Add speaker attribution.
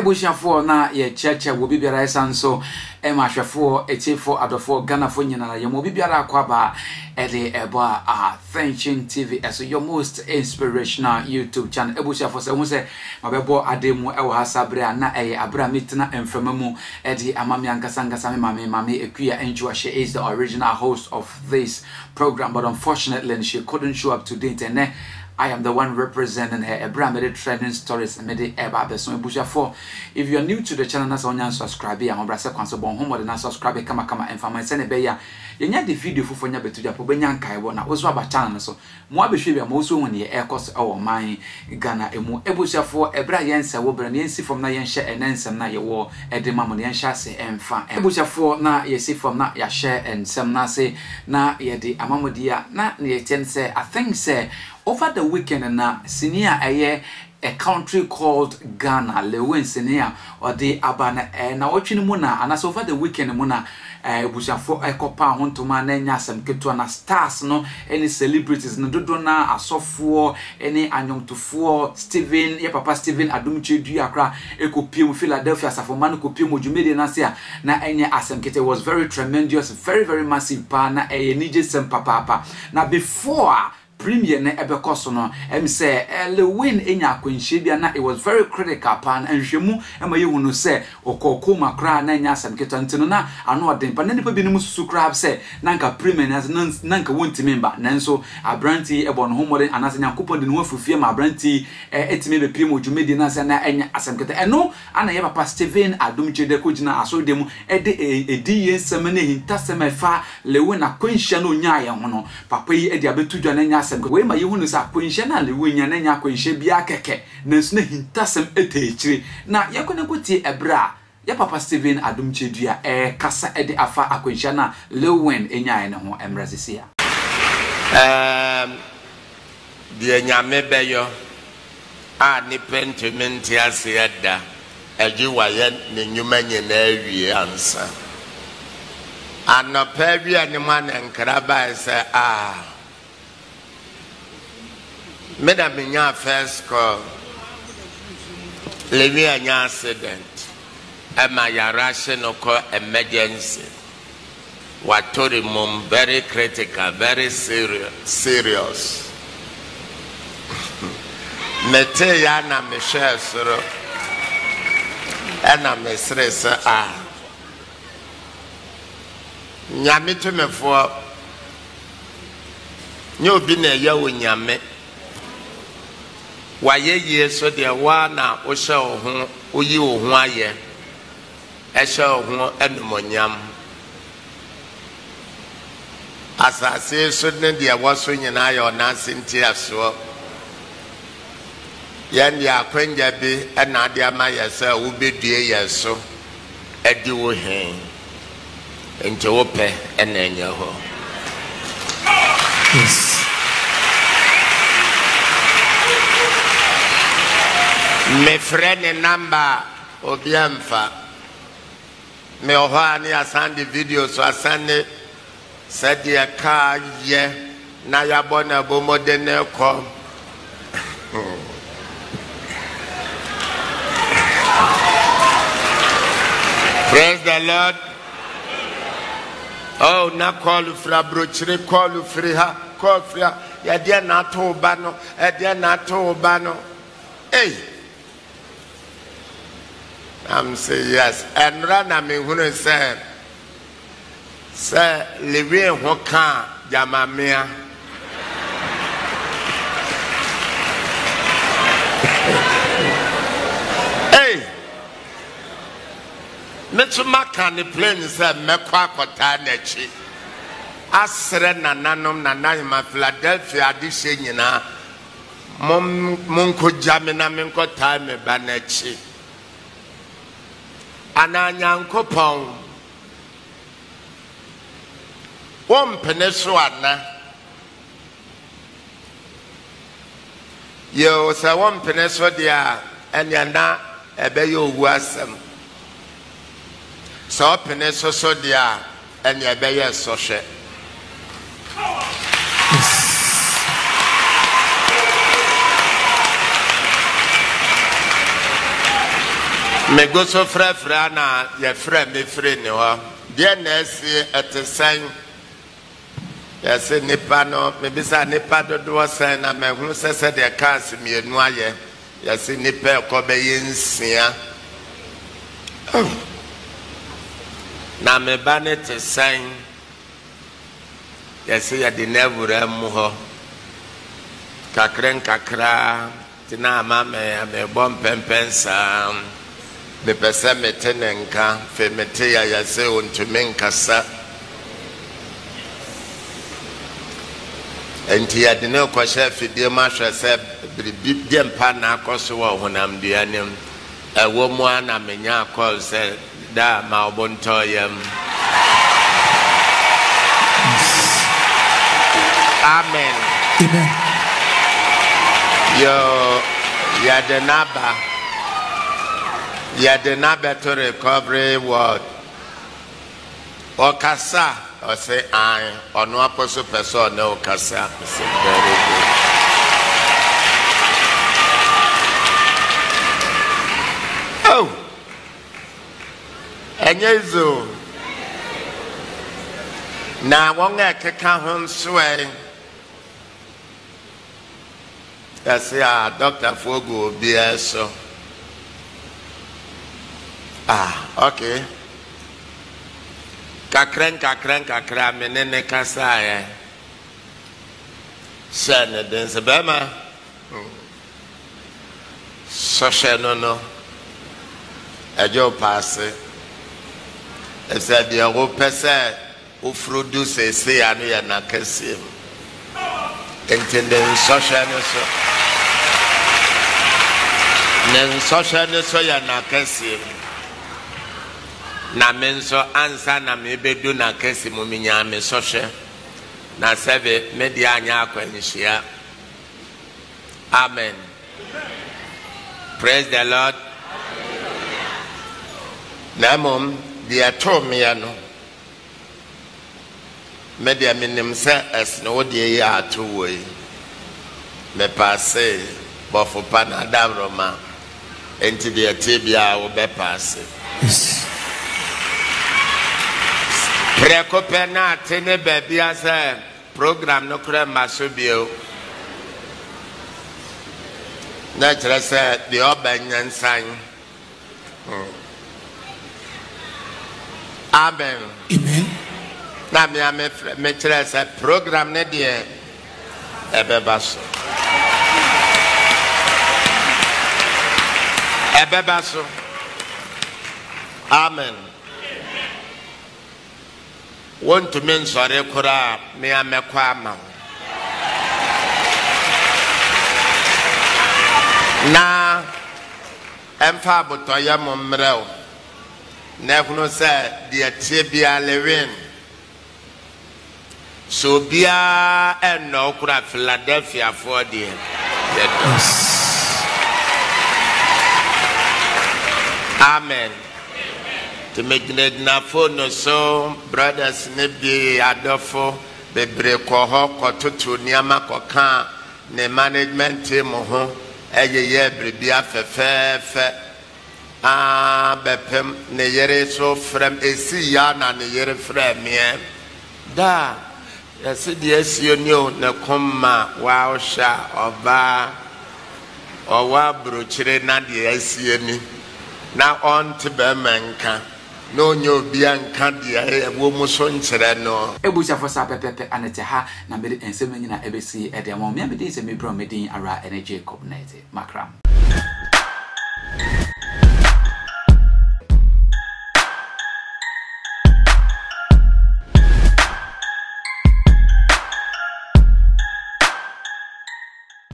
Speaker 1: Ebushafo na ye cheche wo bibiara esanso emahwefo etifo adofo Ghanafo nyina ye mo bibiara akwaba ede eba Attention TV as your most inspirational YouTube channel. Ebushafo se hu se mabebo ademu ewo hasabre na eye abra mitina emfamamu ede amami ankasangasa mami ekuya enjuashe is the original host of this program, but unfortunately she couldn't show up today. And I am the one representing her. Ebra made trending stories and made eba beso ebusha for. If you are new to the channel, na sonya subscribe ya mobra se kwanso bon homo de na subscribe kama information se ne be ya. Yenya the video fufu nya betuja po benya nkai na ozo aba channel so. Mo abehwe bia mo so won ye ekos o man Ghana emu ebusha for ebra yense wo bra ne nsi from na yenhye enensem na ye wo edema mo ne yenhye ase emfa. Ebusha for na ye si from na ya share ensem na se na ye de amamodia na ne yeten se I think say over the weekend na senior a country called Ghana Lilwin senior or the abana na watching muna and as over the weekend muna bushafo ekopa hontoma na nyasem keto na stars no any celebrities no dodo na asofo any anyomtofo Steven ye papa Steven Adom chedu akra ekopiem Philadelphia safomano kopiem odwumede na se na enye asem kete was very tremendous, very massive pa na nije sem papa na before premier na ebekoso no em say Lilwin enya akwanhye bia na it was very critical pan anhwemu ema yehunu say okoko makra na enya asem keto ntino na ano odem pa na nipa bi no mususu crab say nanka premier na nka wonti member nanso abranti ebo no homode anase nyankopon de no afufie ma abranti etime be piem odwumedi na say na enya asem keto eno ana ye papa Steven Adom chede ko gina aso dem edi yensem na hintasem fa Lilwin akwanhye no nya ye ho no papa yi edi abetudwa na nya we ma yehunu sa akwanhye na Lilwin nya na nya akwanhye bia keke nanso na hintasem etechire na yakone koti ebra ya papa Steven Adom chedua kasa ede afa akwanhye na Lilwin enya ne ho emrazisia
Speaker 2: de nyame beyo a ni pentiment asiada ejiwaye ne nyuma nyina awie ansa anopa wi ne man nkraba se Madam Minya first call Lilwin anya accident Emma ya ration oko emergency watori mum very critical, very serious mete ya na me share soro ena me stress nyame to me for nyobi na ya wo nyame waye yeso de wa na o hye ho oyi o ho aye e hye ho enumonyam asase so ne de waso nyina ya ona senti aso yan ya kwanja bi na de ama yesa wo bedue yeso edi wo hen enti wo pe enanya ho yes. Me friend number obiamfa me ohani asande video so asande said ya ka ye na ya bona bo modene ko Praise the Lord. Oh na call fra brochire call free ha call free ya dia na to ba no e dia na to ba no hey I'm say yes and run me who say Lilwin ho kan jamamia hey metuma kan the plane say mekwa akota na chi asre nananom nanahima Philadelphia adihye nyina monko jamina menko time ba na chi ananyankopon wompene so ana yo sa wompene so dia enya ebe yo owu asem so pene so dia enya ebe ye so hwe Me go so fra na ye fra me free ne ho. Dear nurse at the sign. Yes, nipa no me bisa nipa dodo sen na me hu se de cars me nu aye. Yes, nipa ko be yensia. Na me ba ne te sign. Yes, ya de nevura mu ho. Kakra tina ma me bom pempensa. The person metenenka femetea ya se untumenkasa enti ya dine kwa chef de ma hwe se bibie mpa na akoso wo honam duanem ewo mu ana menya call se da ma obonto yam. Amen.
Speaker 1: Amen.
Speaker 2: Yo ya de naba the number to recovery word. Okasa, or say I, or no apostle person, no Okasa. Very good. Oh, and yezu. Now, one guy can come sway. That's Dr. Fogo be so. Okay. Kakra menene kasa Sene den sebema. Soshe no. Ejo passe. Ese dia go pese o frudu se anu ya na kese. Entende soshe no so. Nen soshe no so ya na kese. Na menso ansa na mebedu na kesi muminya me sohwe na sebe media anya akwanhia. Amen. Praise the Lord. Namom dia tomi ano media minim se esno wode ya atowoi me passe bofo pana davroma enti dia tebia wo be passe. Prekopena tene baby as a program no kura masobio. Natural said the Obanyan sign. Amen.
Speaker 1: Amen.
Speaker 2: Na me tres a program ne die ebebaso. Ebebaso. Amen. Want to mean sorry, Kura, me a mequama. Na emfa botoya momrel. Never said, dear Tibia Lilwin. So bia and no Kura Philadelphia for dear. Amen. To make na phone no so brothers ne bi adofo bebre ko ho kototo niama koka ne management team ho eyeye brebia fefefe bepem ne yere so frem esi ya na ne yere frem ye da yesi de esi oni o ne komma wa osha oba owa brochire na de esi ani na on te be menka no nyo bia nka dia wo mu so nkyere no
Speaker 1: ebucha for sa pepepe anete ha na me ensem nyina ebesi ede mo me be dey se me bro me din ara energy Jacob net makram.